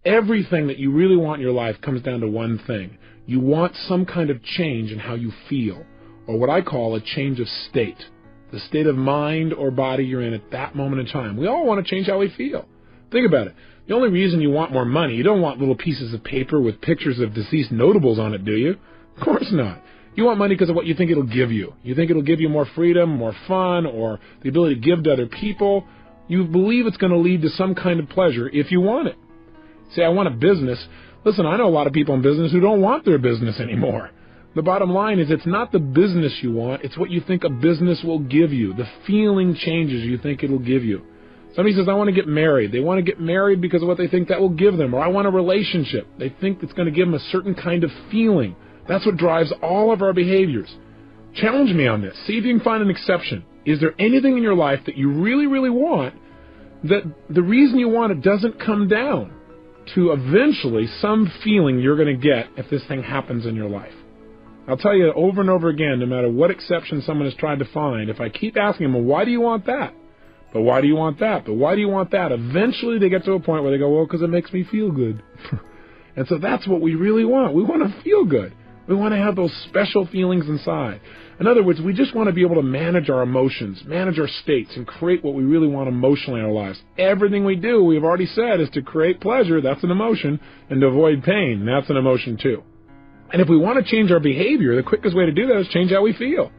Everything that you really want in your life comes down to one thing. You want some kind of change in how you feel, or what I call a change of state, the state of mind or body you're in at that moment in time. We all want to change how we feel. Think about it. The only reason you want more money, you don't want little pieces of paper with pictures of deceased notables on it, do you? Of course not. You want money because of what you think it'll give you. You think it'll give you more freedom, more fun, or the ability to give to other people. You believe it's going to lead to some kind of pleasure if you want it. Say, I want a business. Listen, I know a lot of people in business who don't want their business anymore. The bottom line is it's not the business you want, it's what you think a business will give you, the feeling changes you think it'll give you. Somebody says, I want to get married. They want to get married because of what they think that will give them. Or I want a relationship. They think it's going to give them a certain kind of feeling. That's what drives all of our behaviors. Challenge me on this. See if you can find an exception. Is there anything in your life that you really, really want that the reason you want it doesn't come down to eventually some feeling you're going to get if this thing happens in your life? I'll tell you over and over again, no matter what exception someone has tried to find, if I keep asking them, well, why do you want that? But why do you want that? But why do you want that? Eventually they get to a point where they go, well, because it makes me feel good. And so that's what we really want. We want to feel good. We want to have those special feelings inside. In other words, we just want to be able to manage our emotions, manage our states, and create what we really want emotionally in our lives. Everything we do, we've already said, is to create pleasure. That's an emotion. And to avoid pain. And that's an emotion too. And if we want to change our behavior, the quickest way to do that is change how we feel.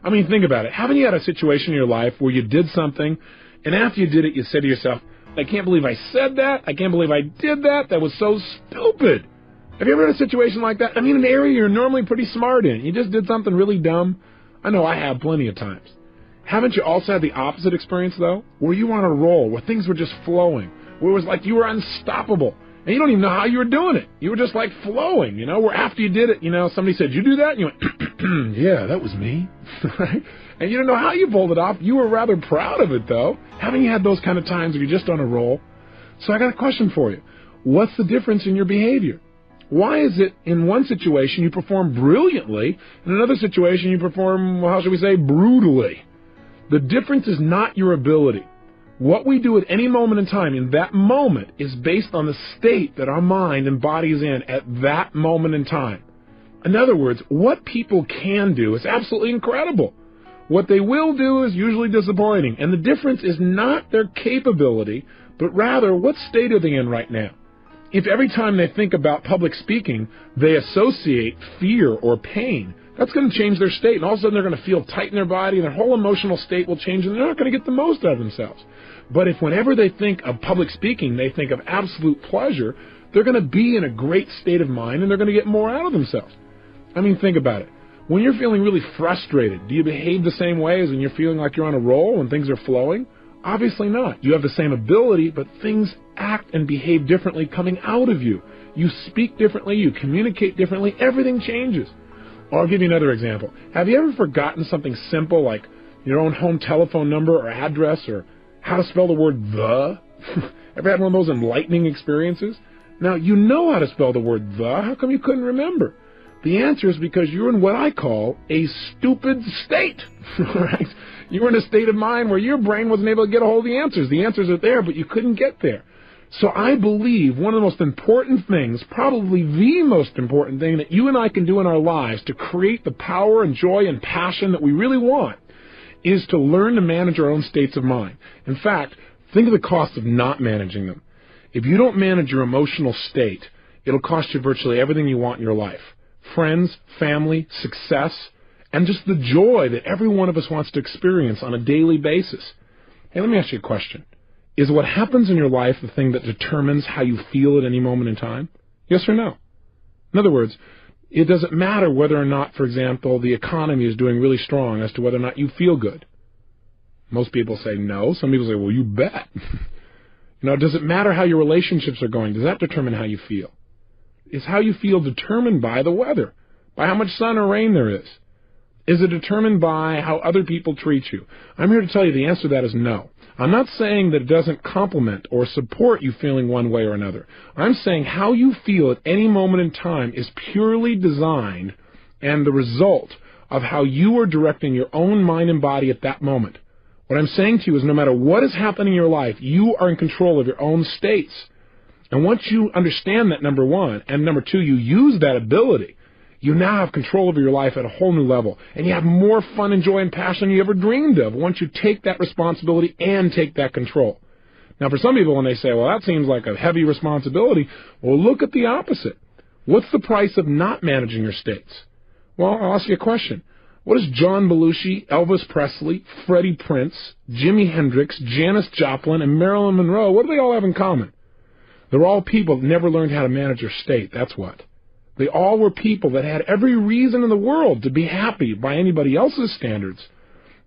I mean, think about it. Haven't you had a situation in your life where you did something, and after you did it, you said to yourself, I can't believe I said that. I can't believe I did that. That was so stupid. Have you ever had a situation like that? I mean, an area you're normally pretty smart in. You just did something really dumb. I know I have plenty of times. Haven't you also had the opposite experience, though? Where you were on a roll, where things were just flowing, where it was like you were unstoppable. And you don't even know how you were doing it. You were just like flowing, where after you did it, somebody said, you do that? And you went, yeah, that was me. Right? And you don't know how you pulled it off. You were rather proud of it, though. Haven't you had those kind of times where you're just on a roll? So I got a question for you. What's the difference in your behavior? Why is it in one situation you perform brilliantly, in another situation you perform, how should we say, brutally? The difference is not your ability. What we do at any moment in time, in that moment, is based on the state that our mind and body is in at that moment in time. In other words, what people can do is absolutely incredible. What they will do is usually disappointing. And the difference is not their capability, but rather what state are they in right now. If every time they think about public speaking, they associate fear or pain, that's going to change their state. And all of a sudden they're going to feel tight in their body, and their whole emotional state will change, and they're not going to get the most out of themselves. But if whenever they think of public speaking, they think of absolute pleasure, they're going to be in a great state of mind, and they're going to get more out of themselves. I mean, think about it. When you're feeling really frustrated, do you behave the same way as when you're feeling like you're on a roll and things are flowing? Obviously not. You have the same ability, but things act and behave differently coming out of you. You speak differently, you communicate differently, everything changes. Or I'll give you another example. Have you ever forgotten something simple like your own home telephone number or address or how to spell the word the? Ever had one of those enlightening experiences? Now, you know how to spell the word the. How come you couldn't remember? The answer is because you're in what I call a stupid state. Right? You were in a state of mind where your brain wasn't able to get a hold of the answers. The answers are there, but you couldn't get there. So I believe one of the most important things, probably the most important thing that you and I can do in our lives to create the power and joy and passion that we really want is to learn to manage our own states of mind. In fact, think of the cost of not managing them. If you don't manage your emotional state, it'll cost you virtually everything you want in your life. Friends, family, success, and just the joy that every one of us wants to experience on a daily basis. Hey, let me ask you a question. Is what happens in your life the thing that determines how you feel at any moment in time? Yes or no? In other words, it doesn't matter whether or not, for example, the economy is doing really strong as to whether or not you feel good. Most people say no. Some people say, well, you bet. Does it matter how your relationships are going? Does that determine how you feel? Is how you feel determined by the weather, by how much sun or rain there is? Is it determined by how other people treat you? I'm here to tell you the answer to that is no. I'm not saying that it doesn't complement or support you feeling one way or another. I'm saying how you feel at any moment in time is purely designed and the result of how you are directing your own mind and body at that moment. What I'm saying to you is no matter what is happening in your life, you are in control of your own states. And once you understand that, number one, and number two, you use that ability, you now have control over your life at a whole new level. And you have more fun and joy and passion than you ever dreamed of once you take that responsibility and take that control. Now, for some people, when they say, well, that seems like a heavy responsibility, well, look at the opposite. What's the price of not managing your states? Well, I'll ask you a question. What does John Belushi, Elvis Presley, Freddie Prinze, Jimi Hendrix, Janis Joplin, and Marilyn Monroe, what do they all have in common? They're all people that never learned how to manage their state, that's what. They all were people that had every reason in the world to be happy by anybody else's standards,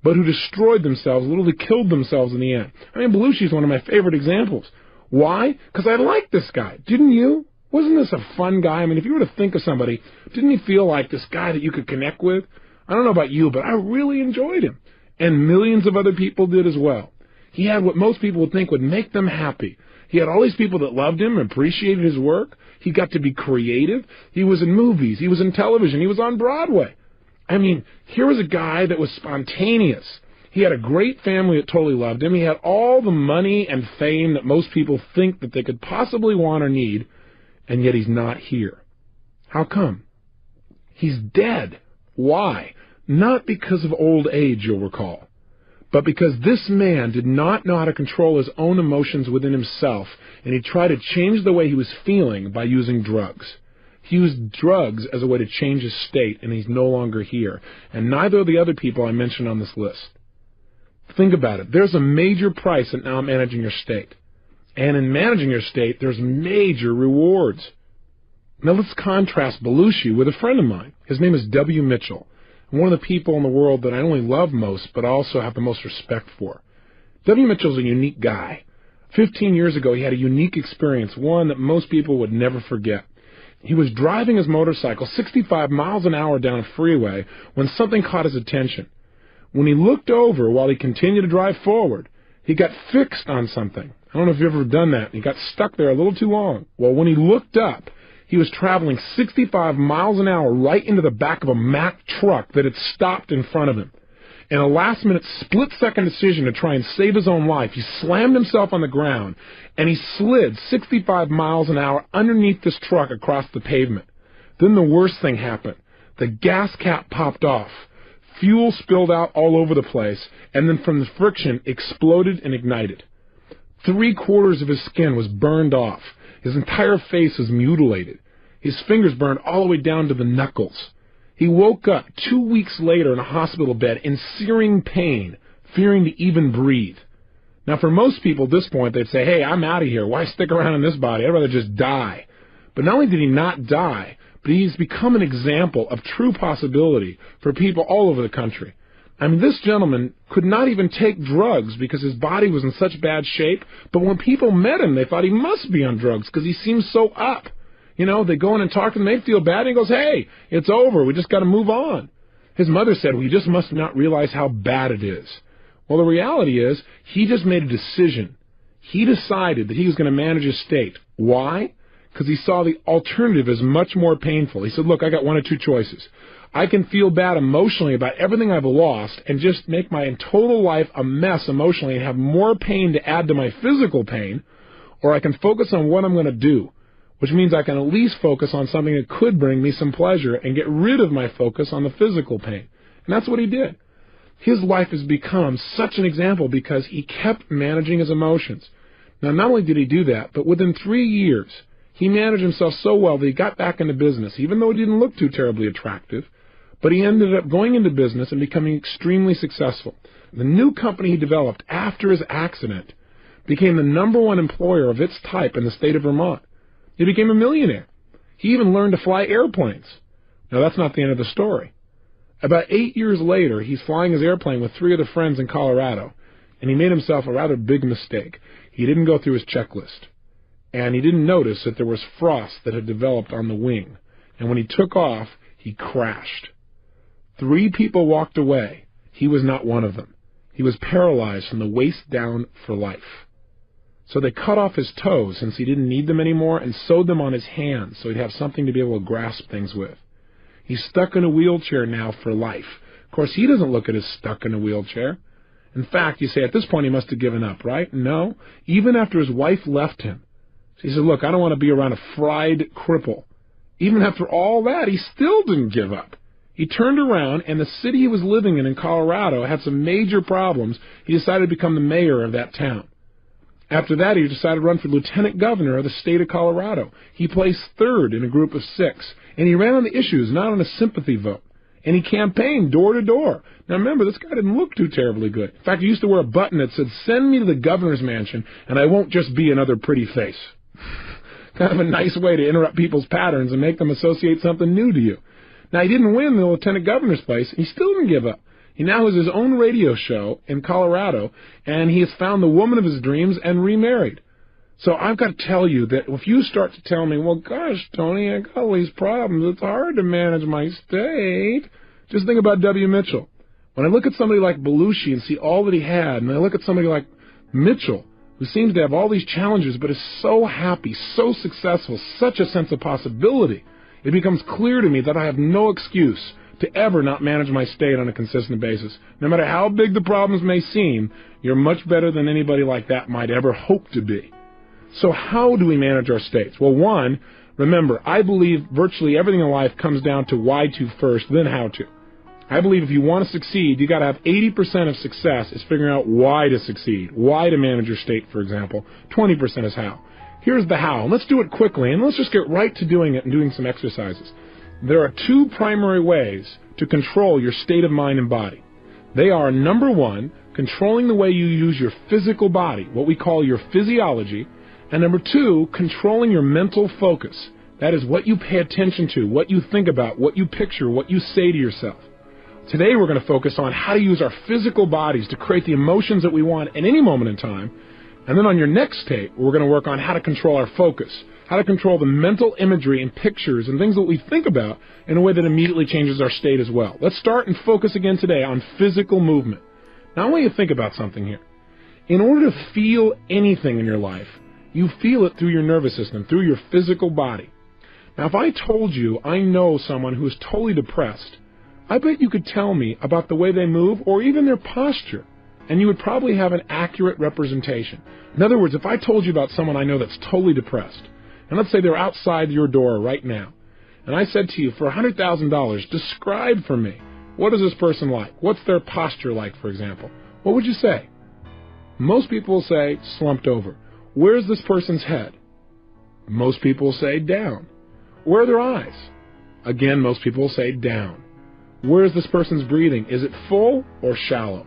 but who destroyed themselves, literally killed themselves in the end. I mean, Belushi's one of my favorite examples. Why? Because I liked this guy. Didn't you? Wasn't this a fun guy? I mean, if you were to think of somebody, didn't he feel like this guy that you could connect with? I don't know about you, but I really enjoyed him. And millions of other people did as well. He had what most people would think would make them happy. He had all these people that loved him, appreciated his work. He got to be creative. He was in movies. He was in television. He was on Broadway. I mean, here was a guy that was spontaneous. He had a great family that totally loved him. He had all the money and fame that most people think that they could possibly want or need, and yet he's not here. How come? He's dead. Why? Not because of old age, you'll recall, but because this man did not know how to control his own emotions within himself, and he tried to change the way he was feeling by using drugs. He used drugs as a way to change his state, and he's no longer here. And neither of the other people I mentioned on this list. Think about it. There's a major price in now managing your state. And in managing your state, there's major rewards. Now let's contrast Belushi with a friend of mine. His name is W. Mitchell. One of the people in the world that I not only love most, but also have the most respect for. W. Mitchell's a unique guy. 15 years ago, he had a unique experience, one that most people would never forget. He was driving his motorcycle 65 miles an hour down a freeway when something caught his attention. When he looked over while he continued to drive forward, he got fixed on something. I don't know if you've ever done that. He got stuck there a little too long. Well, when he looked up, he was traveling 65 miles an hour right into the back of a Mack truck that had stopped in front of him. In a last-minute, split-second decision to try and save his own life, he slammed himself on the ground, and he slid 65 miles an hour underneath this truck across the pavement. Then the worst thing happened. The gas cap popped off. Fuel spilled out all over the place, and then from the friction, exploded and ignited. 3/4 of his skin was burned off. His entire face was mutilated. His fingers burned all the way down to the knuckles. He woke up 2 weeks later in a hospital bed in searing pain, fearing to even breathe. Now, for most people at this point, they'd say, hey, I'm out of here. Why stick around in this body? I'd rather just die. But not only did he not die, but he's become an example of true possibility for people all over the country. I mean, this gentleman could not even take drugs because his body was in such bad shape, but when people met him, they thought he must be on drugs because he seemed so up. You know, they go in and talk to him, they feel bad, and he goes, hey, it's over, we just got to move on. His mother said, well, you just must not realize how bad it is. Well, the reality is, he just made a decision. He decided that he was going to manage his state. Why? Because he saw the alternative as much more painful. He said, look, I got one of two choices. I can feel bad emotionally about everything I've lost and just make my total life a mess emotionally and have more pain to add to my physical pain, or I can focus on what I'm going to do, which means I can at least focus on something that could bring me some pleasure and get rid of my focus on the physical pain. And that's what he did. His life has become such an example because he kept managing his emotions. Now, not only did he do that, but within 3 years, he managed himself so well that he got back into business, even though he didn't look too terribly attractive. But he ended up going into business and becoming extremely successful. The new company he developed after his accident became the #1 employer of its type in the state of Vermont. He became a millionaire. He even learned to fly airplanes. Now, that's not the end of the story. About 8 years later, he's flying his airplane with 3 other friends in Colorado, and he made himself a rather big mistake. He didn't go through his checklist, and he didn't notice that there was frost that had developed on the wing. And when he took off, he crashed. 3 people walked away. He was not one of them. He was paralyzed from the waist down for life. So they cut off his toes since he didn't need them anymore and sewed them on his hands so he'd have something to be able to grasp things with. He's stuck in a wheelchair now for life. Of course, he doesn't look at as stuck in a wheelchair. In fact, you say at this point he must have given up, right? No. Even after his wife left him, So he said, look, I don't want to be around a fried cripple. Even after all that, he still didn't give up. He turned around, and the city he was living in Colorado had some major problems. He decided to become the mayor of that town. After that, he decided to run for lieutenant governor of the state of Colorado. He placed third in a group of 6, and he ran on the issues, not on a sympathy vote. And he campaigned door to door. Now remember, this guy didn't look too terribly good. In fact, he used to wear a button that said, "Send me to the governor's mansion, and I won't just be another pretty face." Kind of a nice way to interrupt people's patterns and make them associate something new to you. Now, he didn't win the lieutenant governor's place. He still didn't give up. He now has his own radio show in Colorado, and he has found the woman of his dreams and remarried. So I've got to tell you that if you start to tell me, well, gosh, Tony, I got all these problems, it's hard to manage my state, just think about W. Mitchell. When I look at somebody like Belushi and see all that he had, and I look at somebody like Mitchell, who seems to have all these challenges but is so happy, so successful, such a sense of possibility, it becomes clear to me that I have no excuse to ever not manage my state on a consistent basis. No matter how big the problems may seem, you're much better than anybody like that might ever hope to be. So how do we manage our states? Well, one, remember, I believe virtually everything in life comes down to why to first, then how to. I believe if you want to succeed, you got to have 80% of success is figuring out why to succeed, why to manage your state, for example. 20% is how. Here's the how. And let's do it quickly, and let's just get right to doing it and doing some exercises. There are 2 primary ways to control your state of mind and body. They are, number 1, controlling the way you use your physical body, what we call your physiology, and number 2, controlling your mental focus. That is what you pay attention to, what you think about, what you picture, what you say to yourself. Today we're going to focus on how to use our physical bodies to create the emotions that we want at any moment in time. And then on your next tape, we're going to work on how to control our focus, how to control the mental imagery and pictures and things that we think about in a way that immediately changes our state as well. Let's start and focus again today on physical movement. Now I want you to think about something here. In order to feel anything in your life, you feel it through your nervous system, through your physical body. Now if I told you I know someone who is totally depressed, I bet you could tell me about the way they move or even their posture, and you would probably have an accurate representation. In other words, if I told you about someone I know that's totally depressed, and let's say they're outside your door right now, and I said to you, for $100,000, describe for me, what is this person like? What's their posture like, for example? What would you say? Most people will say, slumped over. Where's this person's head? Most people will say, down. Where are their eyes? Again, most people will say, down. Where is this person's breathing? Is it full or shallow?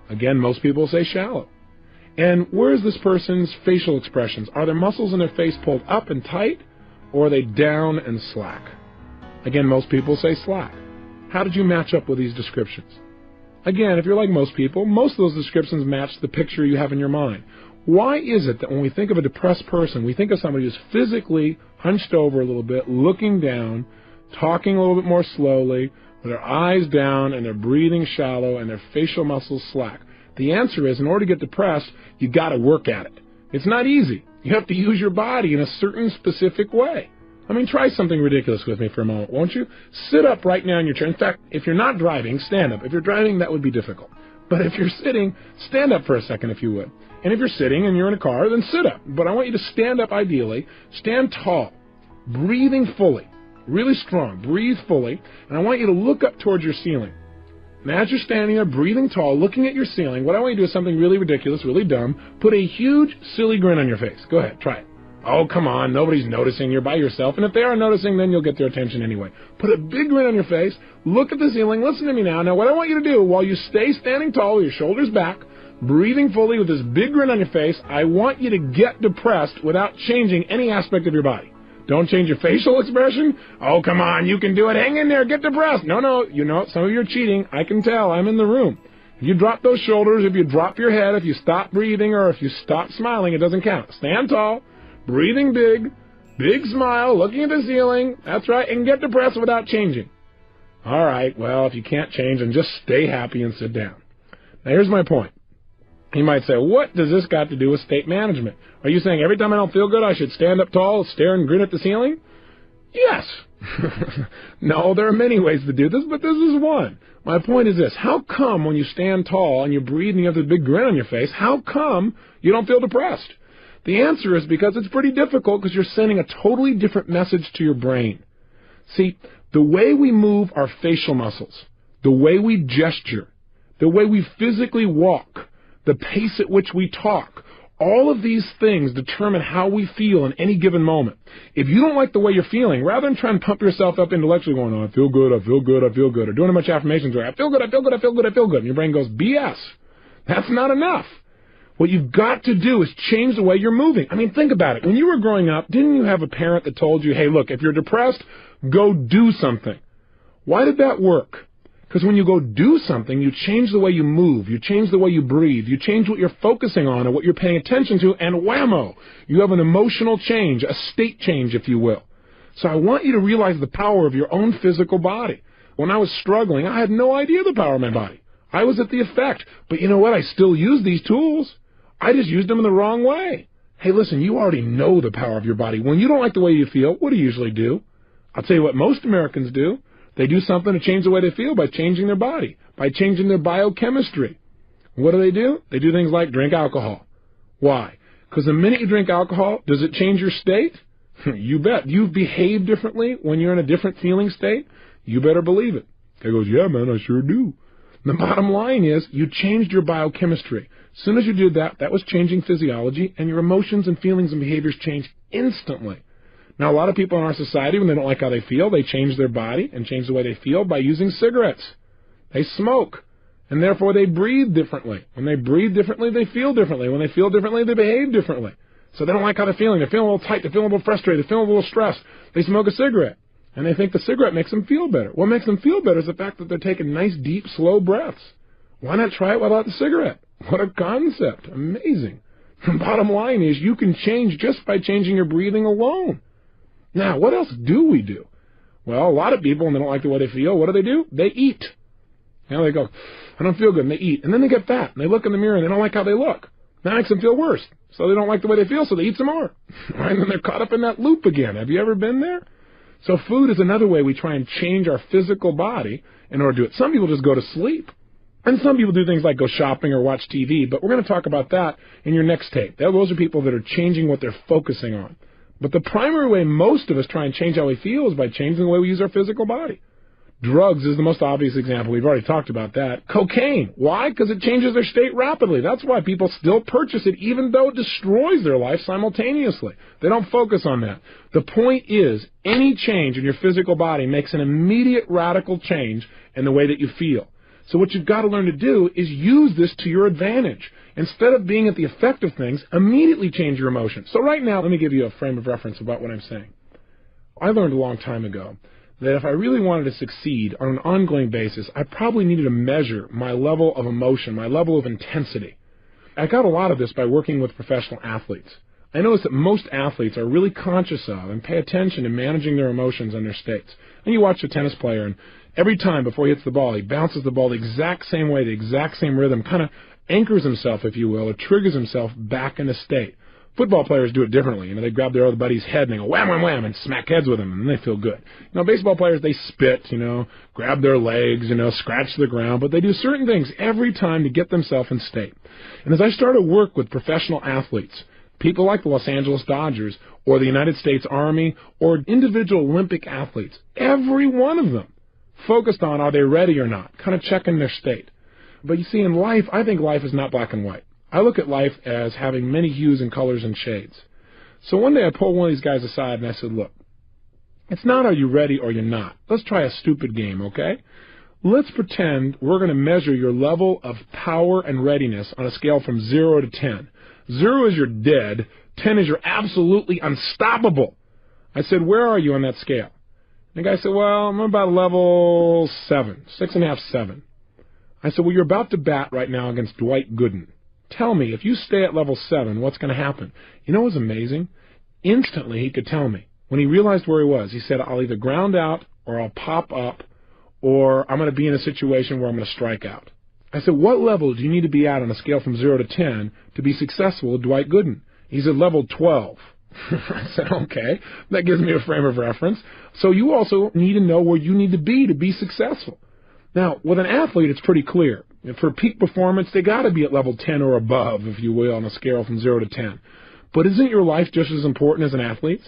Again, most people say shallow. And where is this person's facial expressions? Are their muscles in their face pulled up and tight, or are they down and slack? Again, most people say slack. How did you match up with these descriptions? Again, if you're like most people, most of those descriptions match the picture you have in your mind. Why is it that when we think of a depressed person, we think of somebody who's physically hunched over a little bit, looking down, talking a little bit more slowly, with their eyes down and their breathing shallow and their facial muscles slack? The answer is, in order to get depressed, you got to work at it. It's not easy. You have to use your body in a certain specific way. I mean, try something ridiculous with me for a moment, won't you? Sit up right now in your chair. In fact, if you're not driving, stand up. If you're driving, that would be difficult. But if you're sitting, stand up for a second if you would. And if you're sitting and you're in a car, then sit up. But I want you to stand up ideally. Stand tall, breathing fully. Really strong. Breathe fully. And I want you to look up towards your ceiling. And as you're standing there, breathing tall, looking at your ceiling, what I want you to do is something really ridiculous, really dumb. Put a huge, silly grin on your face. Go ahead. Try it. Oh, come on. Nobody's noticing. You're by yourself. And if they are noticing, then you'll get their attention anyway. Put a big grin on your face. Look at the ceiling. Listen to me now. Now, what I want you to do, while you stay standing tall with your shoulders back, breathing fully with this big grin on your face, I want you to get depressed without changing any aspect of your body. Don't change your facial expression. Oh, come on, you can do it. Hang in there, get depressed. No, you know, some of you are cheating. I can tell. I'm in the room. If you drop those shoulders, if you drop your head, if you stop breathing, or if you stop smiling, it doesn't count. Stand tall, breathing big smile, looking at the ceiling. That's right, and get depressed without changing. All right, well, if you can't change, then just stay happy and sit down. Now, here's my point. You might say, what does this got to do with state management? Are you saying every time I don't feel good, I should stand up tall, stare and grin at the ceiling? Yes. No, there are many ways to do this, but this is one. My point is this. How come when you stand tall and you breathe and you have this big grin on your face, how come you don't feel depressed? The answer is because it's pretty difficult because you're sending a totally different message to your brain. See, the way we move our facial muscles, the way we gesture, the way we physically walk, the pace at which we talk, all of these things determine how we feel in any given moment. If you don't like the way you're feeling, rather than trying to pump yourself up intellectually going, oh, I feel good, I feel good, I feel good, or doing a bunch of affirmations where I feel good, I feel good, I feel good, I feel good, and your brain goes, BS. That's not enough. What you've got to do is change the way you're moving. I mean, think about it. When you were growing up, didn't you have a parent that told you, hey, look, if you're depressed, go do something? Why did that work? Because when you go do something, you change the way you move, you change the way you breathe, you change what you're focusing on and what you're paying attention to, and whammo, you have an emotional change, a state change, if you will. So I want you to realize the power of your own physical body. When I was struggling, I had no idea the power of my body. I was at the effect. But you know what? I still use these tools. I just used them in the wrong way. Hey, listen, you already know the power of your body. When you don't like the way you feel, what do you usually do? I'll tell you what most Americans do. They do something to change the way they feel by changing their body, by changing their biochemistry. What do? They do things like drink alcohol. Why? Because the minute you drink alcohol, does it change your state? You bet. You behave differently when you're in a different feeling state? You better believe it. Guy goes, yeah, man, I sure do. The bottom line is you changed your biochemistry. As soon as you did that, that was changing physiology, and your emotions and feelings and behaviors change instantly. Now, a lot of people in our society, when they don't like how they feel, they change their body and change the way they feel by using cigarettes. They smoke, and therefore they breathe differently. When they breathe differently, they feel differently. When they feel differently, they behave differently. So they don't like how they're feeling. They're feeling a little tight. They're feeling a little frustrated. They're feeling a little stressed. They smoke a cigarette, and they think the cigarette makes them feel better. What makes them feel better is the fact that they're taking nice, deep, slow breaths. Why not try it without the cigarette? What a concept. Amazing. The bottom line is you can change just by changing your breathing alone. Now, what else do we do? Well, a lot of people, when they don't like the way they feel, what do? They eat. You know, they go, I don't feel good, and they eat. And then they get fat, and they look in the mirror, and they don't like how they look. That makes them feel worse. So they don't like the way they feel, so they eat some more. Right? And then they're caught up in that loop again. Have you ever been there? So food is another way we try and change our physical body in order to do it. Some people just go to sleep. And some people do things like go shopping or watch TV, but we're going to talk about that in your next tape. Those are people that are changing what they're focusing on. But the primary way most of us try and change how we feel is by changing the way we use our physical body. Drugs is the most obvious example. We've already talked about that. Cocaine. Why? Because it changes their state rapidly. That's why people still purchase it, even though it destroys their life simultaneously. They don't focus on that. The point is, any change in your physical body makes an immediate radical change in the way that you feel. So what you've got to learn to do is use this to your advantage. Instead of being at the effect of things, immediately change your emotions. So right now, let me give you a frame of reference about what I'm saying. I learned a long time ago that if I really wanted to succeed on an ongoing basis, I probably needed to measure my level of emotion, my level of intensity. I got a lot of this by working with professional athletes. I noticed that most athletes are really conscious of and pay attention to managing their emotions and their states. And you watch a tennis player, and every time before he hits the ball, he bounces the ball the exact same way, the exact same rhythm, kind of anchors himself, if you will, or triggers himself back in a state. Football players do it differently. You know, they grab their other buddy's head and they go wham, wham, wham, and smack heads with him, and they feel good. You know, baseball players, they spit, grab their legs, scratch the ground, but they do certain things every time to get themselves in state. And as I started to work with professional athletes, people like the Los Angeles Dodgers or the United States Army or individual Olympic athletes, every one of them focused on are they ready or not, kind of checking their state. But you see, in life, I think life is not black and white. I look at life as having many hues and colors and shades. So one day I pulled one of these guys aside and I said, look, it's not are you ready or you're not. Let's try a stupid game, okay? Let's pretend we're going to measure your level of power and readiness on a scale from 0 to 10. 0 is you're dead. 10 is you're absolutely unstoppable. I said, where are you on that scale? And the guy said, well, I'm about level 7, 6.5, 7. I said, well, you're about to bat right now against Dwight Gooden. Tell me, if you stay at level 7, what's going to happen? You know what was amazing? Instantly, he could tell me. When he realized where he was, he said, I'll either ground out or I'll pop up or I'm going to be in a situation where I'm going to strike out. I said, what level do you need to be at on a scale from 0 to 10 to be successful with Dwight Gooden? He said, level 12. I said, okay, that gives me a frame of reference. So you also need to know where you need to be successful. Now, with an athlete, it's pretty clear. For peak performance, they got to be at level 10 or above, if you will, on a scale from 0 to 10. But isn't your life just as important as an athlete's?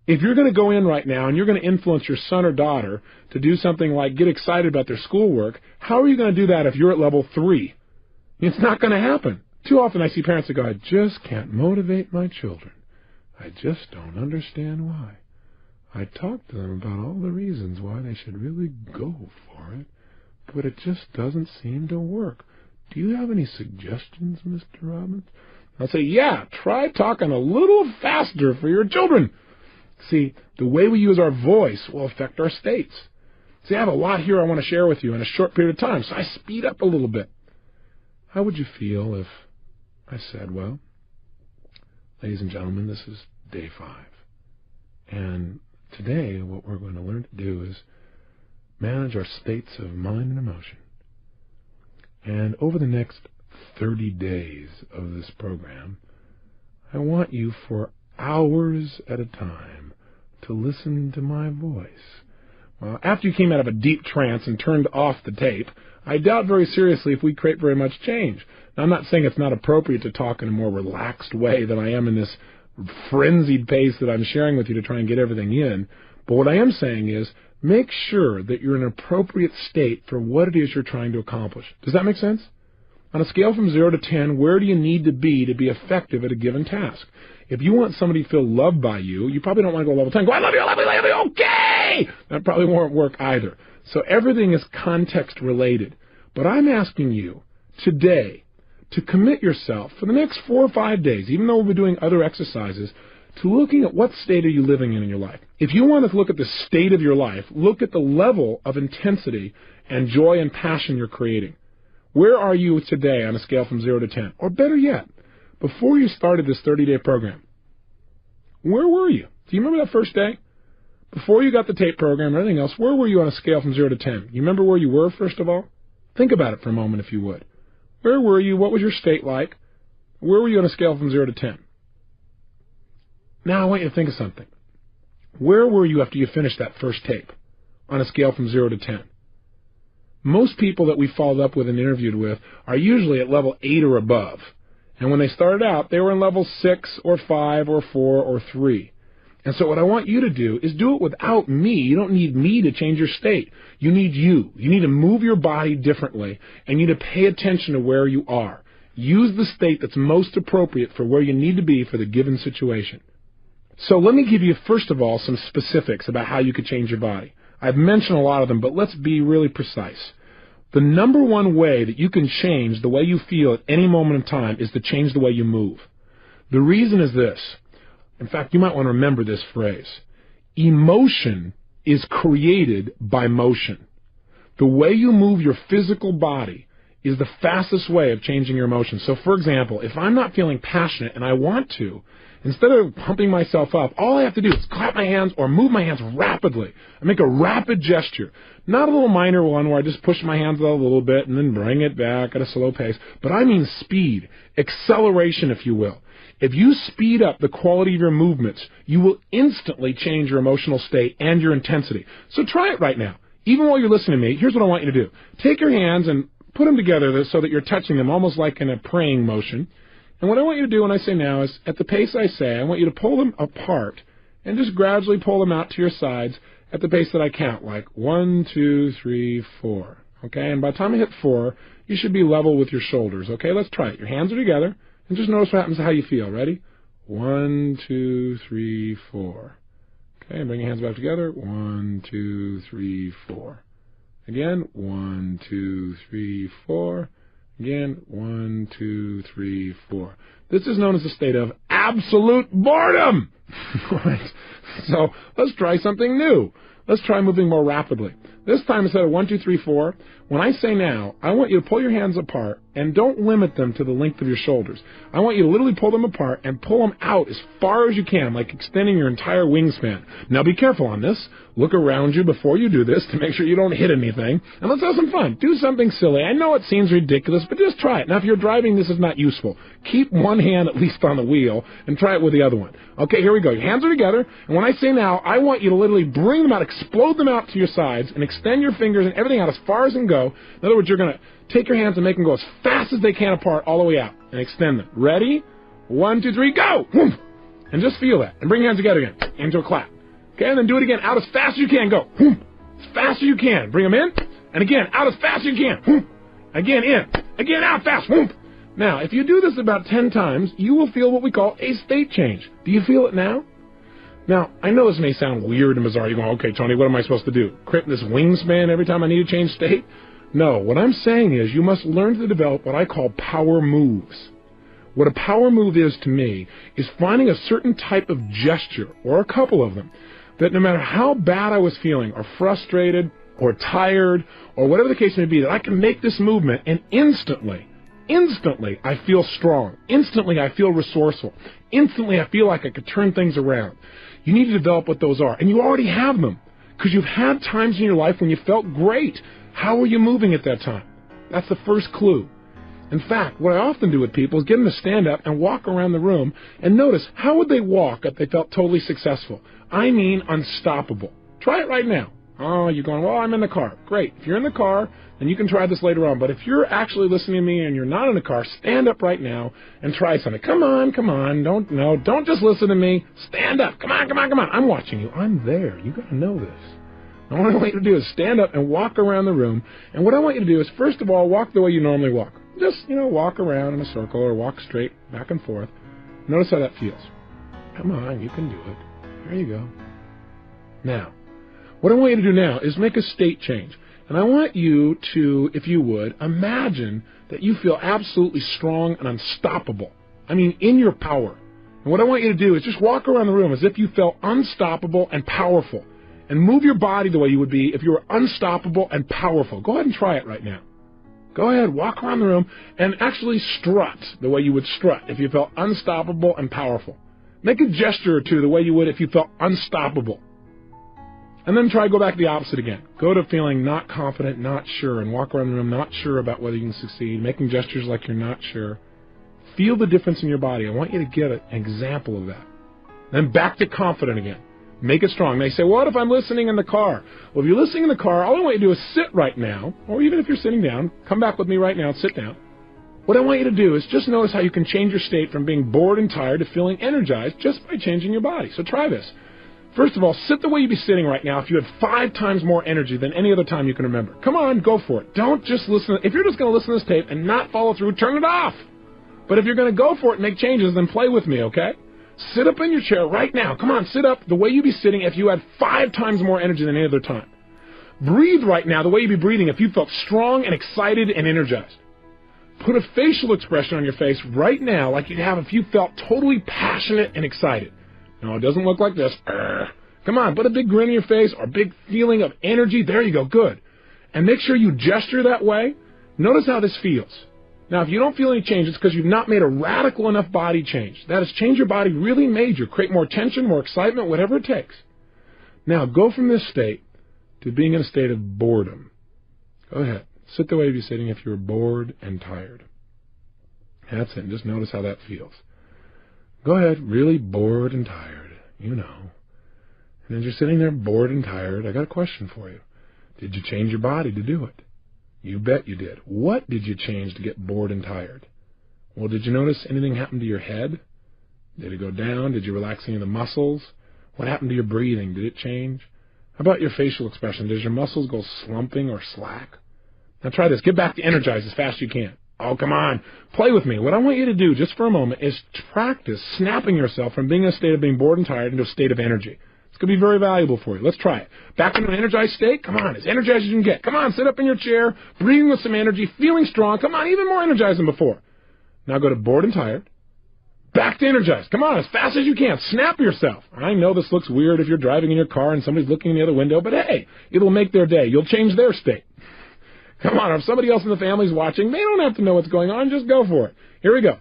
If you're going to go in right now and you're going to influence your son or daughter to do something like get excited about their schoolwork, how are you going to do that if you're at level 3? It's not going to happen. Too often I see parents that go, I just can't motivate my children. I just don't understand why. I talk to them about all the reasons why they should really go for it, but it just doesn't seem to work. Do you have any suggestions, Mr. Robbins? I'll say, yeah, try talking a little faster for your children. See, the way we use our voice will affect our states. See, I have a lot here I want to share with you in a short period of time, so I speed up a little bit. How would you feel if I said, well, ladies and gentlemen, this is day 5. And today what we're going to learn to do is manage our states of mind and emotion. And over the next 30 days of this program, I want you for hours at a time to listen to my voice. Well, after you came out of a deep trance and turned off the tape, I doubt very seriously if we create very much change. Now, I'm not saying it's not appropriate to talk in a more relaxed way than I am in this frenzied pace that I'm sharing with you to try and get everything in. But what I am saying is make sure that you're in an appropriate state for what it is you're trying to accomplish. Does that make sense? On a scale from 0 to 10, where do you need to be effective at a given task? If you want somebody to feel loved by you, you probably don't want to go level 10. Go, I love you, I love you, I love you, okay! That probably won't work either. So everything is context related. But I'm asking you today to commit yourself for the next 4 or 5 days, even though we'll be doing other exercises, to looking at what state are you living in your life. If you want to look at the state of your life, look at the level of intensity and joy and passion you're creating. Where are you today on a scale from 0 to 10? Or better yet, before you started this 30-day program, where were you? Do you remember that first day? Before you got the tape program or anything else, where were you on a scale from 0 to 10? You remember where you were, first of all? Think about it for a moment, if you would. Where were you? What was your state like? Where were you on a scale from 0 to 10? Now I want you to think of something. Where were you after you finished that first tape on a scale from 0 to 10? Most people that we followed up with and interviewed with are usually at level 8 or above. And when they started out, they were in level 6 or 5 or 4 or 3. And so what I want you to do is do it without me. You don't need me to change your state. You need you. You need to move your body differently, and you need to pay attention to where you are. Use the state that's most appropriate for where you need to be for the given situation. So let me give you, first of all, some specifics about how you could change your body. I've mentioned a lot of them, but let's be really precise. The number one way that you can change the way you feel at any moment in time is to change the way you move. The reason is this. In fact, you might want to remember this phrase. Emotion is created by motion. The way you move your physical body is the fastest way of changing your emotions. So, for example, if I'm not feeling passionate and I want to, instead of pumping myself up, all I have to do is clap my hands or move my hands rapidly. I make a rapid gesture. Not a little minor one where I just push my hands out a little bit and then bring it back at a slow pace, but I mean speed, acceleration, if you will. If you speed up the quality of your movements, you will instantly change your emotional state and your intensity. So try it right now. Even while you're listening to me, here's what I want you to do. Take your hands and put them together so that you're touching them almost like in a praying motion. And what I want you to do when I say now is, at the pace I say, I want you to pull them apart and just gradually pull them out to your sides at the pace that I count, like 1, 2, 3, 4. Okay? And by the time I hit 4, you should be level with your shoulders. Okay? Let's try it. Your hands are together. And just notice what happens to how you feel. Ready? 1, 2, 3, 4. Okay, bring your hands back together. 1, 2, 3, 4. Again, 1, 2, 3, 4. Again, 1, 2, 3, 4. This is known as a state of absolute boredom. Right? So let's try something new. Let's try moving more rapidly. This time, instead of 1, 2, 3, 4, when I say now, I want you to pull your hands apart and don't limit them to the length of your shoulders. I want you to literally pull them apart and pull them out as far as you can, like extending your entire wingspan. Now be careful on this. Look around you before you do this to make sure you don't hit anything. And let's have some fun. Do something silly. I know it seems ridiculous, but just try it. Now if you're driving, this is not useful. Keep one hand at least on the wheel and try it with the other one. Okay, here we go. Your hands are together. And when I say now, I want you to literally bring them out, explode them out to your sides, and extend your fingers and everything out as far as they can go. In other words, you're going to take your hands and make them go as fast as they can apart all the way out and extend them. Ready? 1, 2, 3, go! Whoom. And just feel that. And bring your hands together again into a clap. Okay, and then do it again. Out as fast as you can. Go. Whoom. As fast as you can. Bring them in. And again, out as fast as you can. Whoom. Again, in. Again, out fast. Whoom. Now, if you do this about 10 times, you will feel what we call a state change. Do you feel it now? Now, I know this may sound weird and bizarre. You're going, okay, Tony, what am I supposed to do? Create this wingspan every time I need to change state? No, what I'm saying is you must learn to develop what I call power moves. What a power move is to me is finding a certain type of gesture, or a couple of them, that no matter how bad I was feeling, or frustrated, or tired, or whatever the case may be, that I can make this movement and instantly I feel strong. Instantly I feel resourceful. Instantly I feel like I could turn things around. You need to develop what those are. And you already have them, because you've had times in your life when you felt great. How were you moving at that time? That's the first clue. In fact, what I often do with people is get them to stand up and walk around the room and notice how would they walk if they felt totally successful. I mean unstoppable. Try it right now. Oh, you're going, well, I'm in the car. Great. If you're in the car, then you can try this later on. But if you're actually listening to me and you're not in the car, stand up right now and try something. Come on. Don't just listen to me. Stand up. Come on. I'm watching you. I'm there. You got to know this. And what I want you to do is stand up and walk around the room. And what I want you to do is, first of all, walk the way you normally walk. Just, walk around in a circle or walk straight back and forth. Notice how that feels. Come on, you can do it. There you go. Now, what I want you to do now is make a state change. And I want you to, if you would, imagine that you feel absolutely strong and unstoppable. I mean, in your power. And what I want you to do is just walk around the room as if you felt unstoppable and powerful. And move your body the way you would be if you were unstoppable and powerful. Go ahead and try it right now. Go ahead, walk around the room and actually strut the way you would strut if you felt unstoppable and powerful. Make a gesture or two the way you would if you felt unstoppable. And then try to go back to the opposite again. Go to feeling not confident, not sure, and walk around the room not sure about whether you can succeed, making gestures like you're not sure. Feel the difference in your body. I want you to get an example of that. Then back to confident again. Make it strong. They say, what if I'm listening in the car? Well, if you're listening in the car, all I want you to do is sit right now, or even if you're sitting down, come back with me right now and sit down. What I want you to do is just notice how you can change your state from being bored and tired to feeling energized just by changing your body. So try this. First of all, sit the way you'd be sitting right now if you had 5 times more energy than any other time you can remember. Come on, go for it. Don't just listen. If you're just going to listen to this tape and not follow through, turn it off. But if you're going to go for it and make changes, then play with me, okay? Sit up in your chair right now. Come on, sit up the way you'd be sitting if you had 5 times more energy than any other time. Breathe right now the way you'd be breathing if you felt strong and excited and energized. Put a facial expression on your face right now like you'd have if you felt totally passionate and excited. No, it doesn't look like this. Come on, put a big grin on your face or a big feeling of energy. There you go, good. And make sure you gesture that way. Notice how this feels. Now, if you don't feel any change, it's because you've not made a radical enough body change. That is, change your body really major. Create more tension, more excitement, whatever it takes. Now, go from this state to being in a state of boredom. Go ahead. Sit the way you'd be sitting if you were bored and tired. That's it. Just notice how that feels. Go ahead. Really bored and tired. You know. And as you're sitting there bored and tired, I got a question for you. Did you change your body to do it? You bet you did. What did you change to get bored and tired? Well, did you notice anything happen to your head? Did it go down? Did you relax any of the muscles? What happened to your breathing? Did it change? How about your facial expression? Does your muscles go slumping or slack? Now try this. Get back to energize as fast as you can. Oh, come on. Play with me. What I want you to do just for a moment is to practice snapping yourself from being in a state of being bored and tired into a state of energy. It's going to be very valuable for you. Let's try it. Back into an energized state. Come on, as energized as you can get. Come on, sit up in your chair, breathing with some energy, feeling strong. Come on, even more energized than before. Now go to bored and tired. Back to energized. Come on, as fast as you can. Snap yourself. I know this looks weird if you're driving in your car and somebody's looking in the other window, but hey, it'll make their day. You'll change their state. Come on, if somebody else in the family's watching, they don't have to know what's going on. Just go for it. Here we go.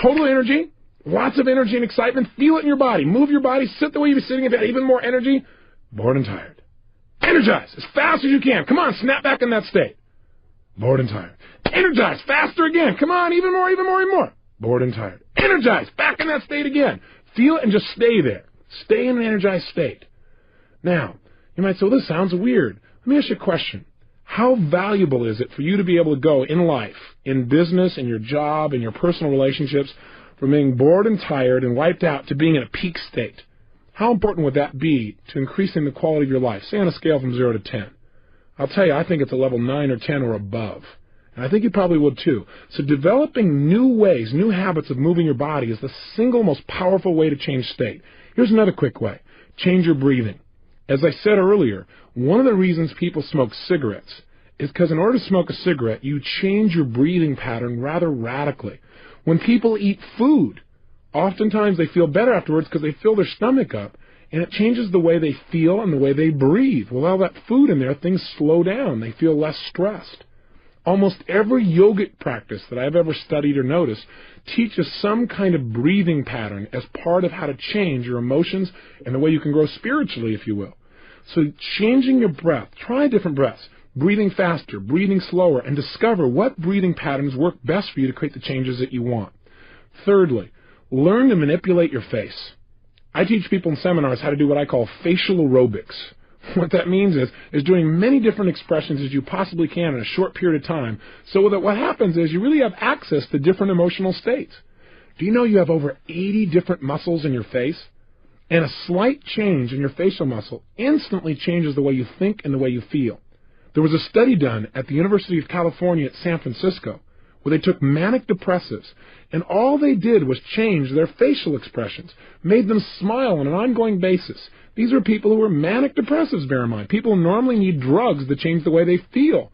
Total energy. Lots of energy and excitement. Feel it in your body. Move your body. Sit the way you'd be sitting if you had even more energy. Bored and tired. Energize as fast as you can. Come on, snap back in that state. Bored and tired. Energize faster again. Come on, even more, even more, even more. Bored and tired. Energize back in that state again. Feel it and just stay there. Stay in an energized state. Now, you might say, well, this sounds weird. Let me ask you a question. How valuable is it for you to be able to go in life, in business, in your job, in your personal relationships, from being bored and tired and wiped out to being in a peak state. How important would that be to increasing the quality of your life, say on a scale from 0 to 10? I'll tell you, I think it's a level 9 or 10 or above. And I think you probably would too. So developing new ways, new habits of moving your body is the single most powerful way to change state. Here's another quick way. Change your breathing. As I said earlier, one of the reasons people smoke cigarettes is because in order to smoke a cigarette, you change your breathing pattern rather radically. When people eat food, oftentimes they feel better afterwards because they fill their stomach up, and it changes the way they feel and the way they breathe. With all that food in there, things slow down. They feel less stressed. Almost every yogic practice that I've ever studied or noticed teaches some kind of breathing pattern as part of how to change your emotions and the way you can grow spiritually, if you will. So changing your breath, try different breaths, breathing faster, breathing slower, and discover what breathing patterns work best for you to create the changes that you want. Thirdly, learn to manipulate your face. I teach people in seminars how to do what I call facial aerobics. What that means is doing many different expressions as you possibly can in a short period of time, so that what happens is you really have access to different emotional states. Do you know you have over 80 different muscles in your face? And a slight change in your facial muscle instantly changes the way you think and the way you feel. There was a study done at the University of California at San Francisco where they took manic depressives, and all they did was change their facial expressions, made them smile on an ongoing basis. These are people who were manic depressives, bear in mind. People who normally need drugs to change the way they feel.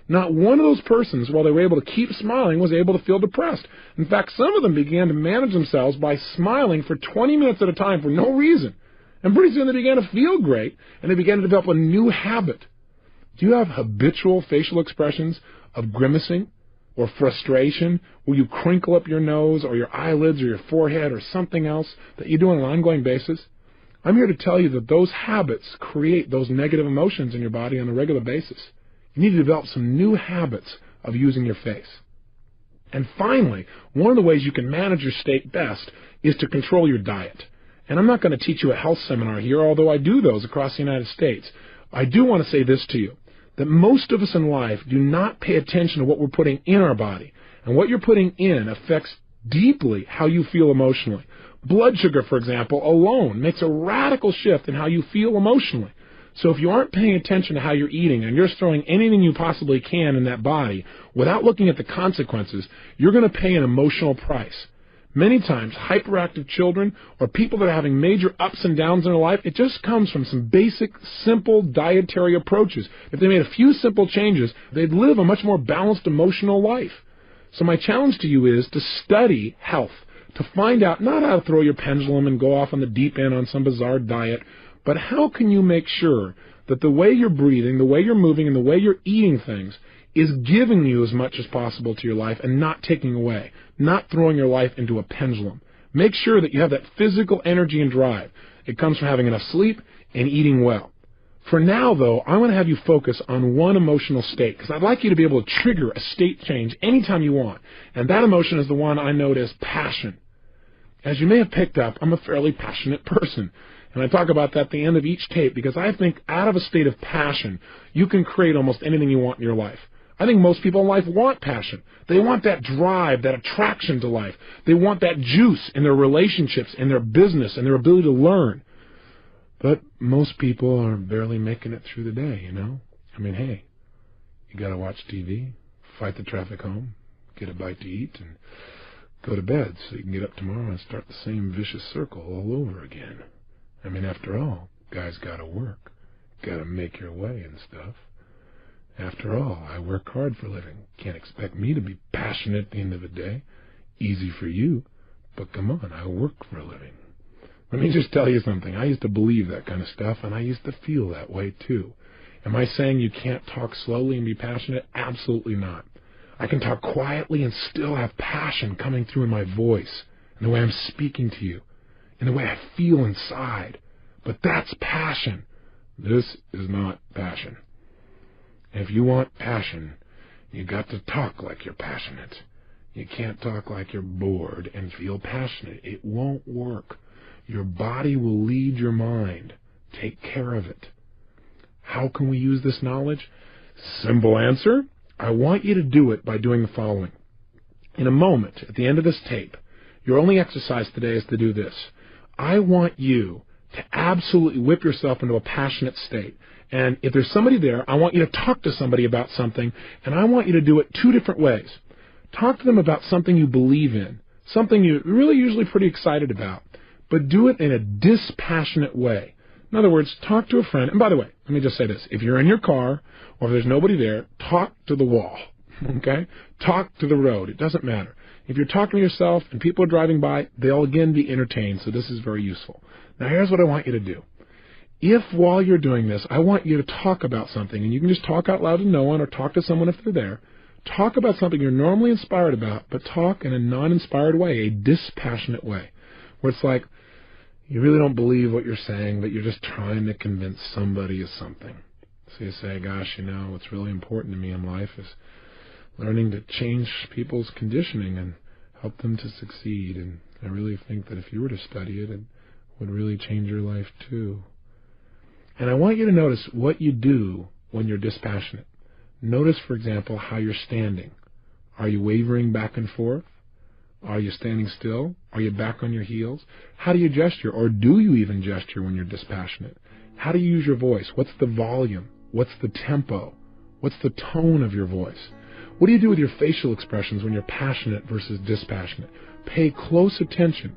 Not one of those persons, while they were able to keep smiling, was able to feel depressed. In fact, some of them began to manage themselves by smiling for 20 minutes at a time for no reason. And pretty soon they began to feel great, and they began to develop a new habit. Do you have habitual facial expressions of grimacing or frustration, where you crinkle up your nose or your eyelids or your forehead or something else that you do on an ongoing basis? I'm here to tell you that those habits create those negative emotions in your body on a regular basis. You need to develop some new habits of using your face. And finally, one of the ways you can manage your state best is to control your diet. And I'm not going to teach you a health seminar here, although I do those across the United States. I do want to say this to you, that most of us in life do not pay attention to what we're putting in our body. And what you're putting in affects deeply how you feel emotionally. Blood sugar, for example, alone makes a radical shift in how you feel emotionally. So if you aren't paying attention to how you're eating and you're throwing anything you possibly can in that body without looking at the consequences, you're going to pay an emotional price. Many times, hyperactive children or people that are having major ups and downs in their life, it just comes from some basic, simple dietary approaches. If they made a few simple changes, they'd live a much more balanced emotional life. So my challenge to you is to study health, to find out not how to throw your pendulum and go off on the deep end on some bizarre diet, but how can you make sure that the way you're breathing, the way you're moving, and the way you're eating things is giving you as much as possible to your life and not taking away, not throwing your life into a pendulum. Make sure that you have that physical energy and drive. It comes from having enough sleep and eating well. For now, though, I want to have you focus on one emotional state, because I'd like you to be able to trigger a state change anytime you want. And that emotion is the one I note as passion. As you may have picked up, I'm a fairly passionate person. And I talk about that at the end of each tape because I think out of a state of passion, you can create almost anything you want in your life. I think most people in life want passion. They want that drive, that attraction to life. They want that juice in their relationships, in their business, and their ability to learn. But most people are barely making it through the day, you know? I mean, hey, you got to watch TV, fight the traffic home, get a bite to eat, and go to bed so you can get up tomorrow and start the same vicious circle all over again. I mean, after all, guys got to work, got to make your way and stuff. After all, I work hard for a living. Can't expect me to be passionate at the end of the day. Easy for you, but come on, I work for a living. Let me just tell you something. I used to believe that kind of stuff, and I used to feel that way too. Am I saying you can't talk slowly and be passionate? Absolutely not. I can talk quietly and still have passion coming through in my voice, in the way I'm speaking to you, in the way I feel inside. But that's passion. This is not passion. If you want passion, you got to talk like you're passionate. You can't talk like you're bored and feel passionate. It won't work. Your body will lead your mind. Take care of it. How can we use this knowledge? Simple answer. I want you to do it by doing the following. In a moment, at the end of this tape, Your only exercise today is to do this. I want you to absolutely whip yourself into a passionate state. And if there's somebody there, I want you to talk to somebody about something, and I want you to do it two different ways. Talk to them about something you believe in, something you're really usually pretty excited about, but do it in a dispassionate way. In other words, talk to a friend. And by the way, let me just say this. If you're in your car or if there's nobody there, talk to the wall, okay? Talk to the road. It doesn't matter. If you're talking to yourself and people are driving by, they'll again be entertained, so this is very useful. Now, here's what I want you to do. If while you're doing this, I want you to talk about something, and you can just talk out loud to no one or talk to someone if they're there, talk about something you're normally inspired about, but talk in a non-inspired way, a dispassionate way, where it's like you really don't believe what you're saying, but you're just trying to convince somebody of something. So you say, gosh, what's really important to me in life is learning to change people's conditioning and help them to succeed. And I really think that if you were to study it, it would really change your life too. And I want you to notice what you do when you're dispassionate. Notice, for example, how you're standing. Are you wavering back and forth? Are you standing still? Are you back on your heels? How do you gesture? Or do you even gesture when you're dispassionate? How do you use your voice? What's the volume? What's the tempo? What's the tone of your voice? What do you do with your facial expressions when you're passionate versus dispassionate? Pay close attention.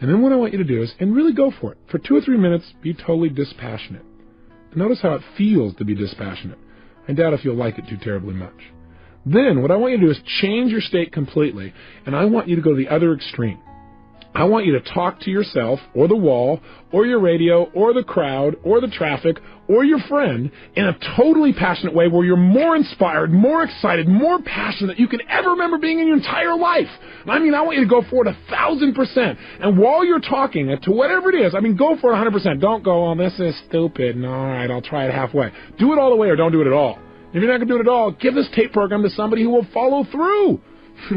And then what I want you to do is, and really go for it. For 2 or 3 minutes, be totally dispassionate. Notice how it feels to be dispassionate. I doubt if you'll like it too terribly much. Then what I want you to do is change your state completely, and I want you to go to the other extreme. I want you to talk to yourself or the wall or your radio or the crowd or the traffic or your friend in a totally passionate way where you're more inspired, more excited, more passionate than you can ever remember being in your entire life. I want you to go for it 1,000%. And while you're talking to whatever it is, go for it 100%. Don't go, this is stupid. No, all right, I'll try it halfway. Do it all the way or don't do it at all. If you're not going to do it at all, give this tape program to somebody who will follow through.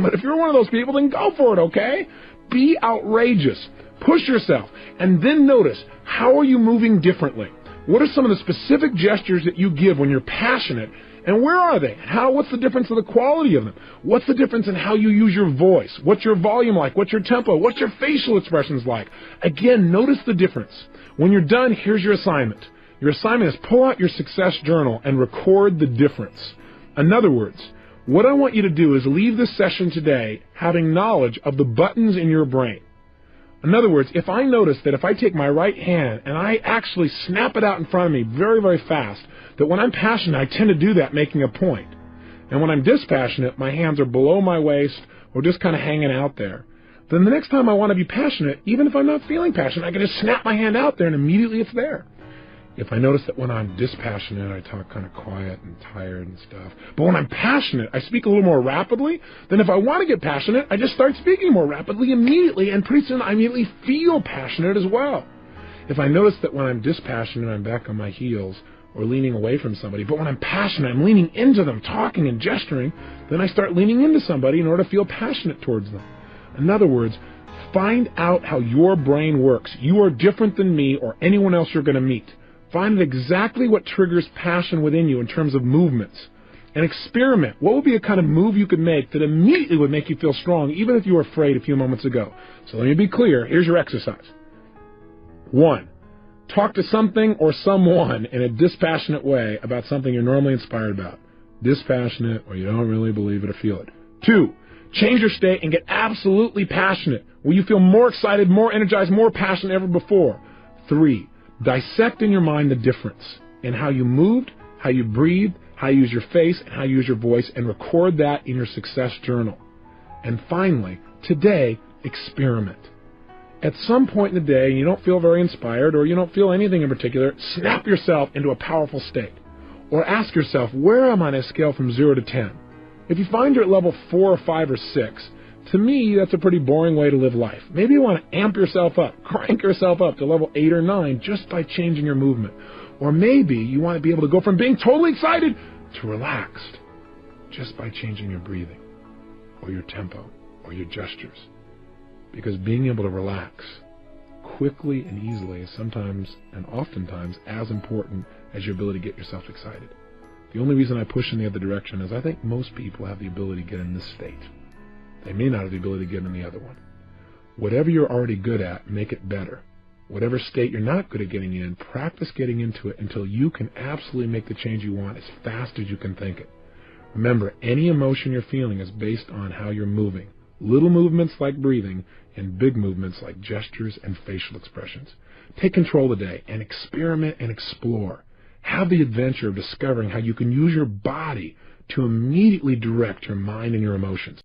But if you're one of those people, then go for it, okay? Be outrageous. Push yourself. And then notice, how are you moving differently? What are some of the specific gestures that you give when you're passionate? And where are they? What's the difference in the quality of them? What's the difference in how you use your voice? What's your volume like? What's your tempo? What's your facial expressions like? Again, notice the difference. When you're done, here's your assignment. Your assignment is pull out your success journal and record the difference. In other words, what I want you to do is leave this session today having knowledge of the buttons in your brain. In other words, if I notice that if I take my right hand and I actually snap it out in front of me very, very fast, that when I'm passionate, I tend to do that making a point. And when I'm dispassionate, my hands are below my waist or just kind of hanging out there. Then the next time I want to be passionate, even if I'm not feeling passionate, I can just snap my hand out there and immediately it's there. If I notice that when I'm dispassionate, I talk kind of quiet and tired and stuff. But when I'm passionate, I speak a little more rapidly. Then if I want to get passionate, I just start speaking more rapidly immediately, and pretty soon I immediately feel passionate as well. If I notice that when I'm dispassionate, I'm back on my heels or leaning away from somebody, but when I'm passionate, I'm leaning into them, talking and gesturing, then I start leaning into somebody in order to feel passionate towards them. In other words, find out how your brain works. You are different than me or anyone else you're going to meet. Find out exactly what triggers passion within you in terms of movements. And experiment. What would be a kind of move you could make that immediately would make you feel strong, even if you were afraid a few moments ago? So let me be clear. Here's your exercise. 1. Talk to something or someone in a dispassionate way about something you're normally inspired about. Dispassionate, or you don't really believe it or feel it. 2. Change your state and get absolutely passionate, where you feel more excited, more energized, more passionate than ever before. 3. Dissect in your mind the difference in how you moved, how you breathed, how you use your face, and how you use your voice, and record that in your success journal. And finally, today, experiment. At some point in the day, you don't feel very inspired, or you don't feel anything in particular, snap yourself into a powerful state. Or ask yourself, where am I on a scale from 0 to 10? If you find you're at level 4 or 5 or 6, to me, that's a pretty boring way to live life. Maybe you want to amp yourself up, crank yourself up to level 8 or 9 just by changing your movement. Or maybe you want to be able to go from being totally excited to relaxed just by changing your breathing or your tempo or your gestures. Because being able to relax quickly and easily is sometimes and oftentimes as important as your ability to get yourself excited. The only reason I push in the other direction is I think most people have the ability to get in this state. They may not have the ability to get in the other one. Whatever you're already good at, make it better. Whatever state you're not good at getting in, practice getting into it until you can absolutely make the change you want as fast as you can think it. Remember, any emotion you're feeling is based on how you're moving. Little movements like breathing and big movements like gestures and facial expressions. Take control of the day and experiment and explore. Have the adventure of discovering how you can use your body to immediately direct your mind and your emotions.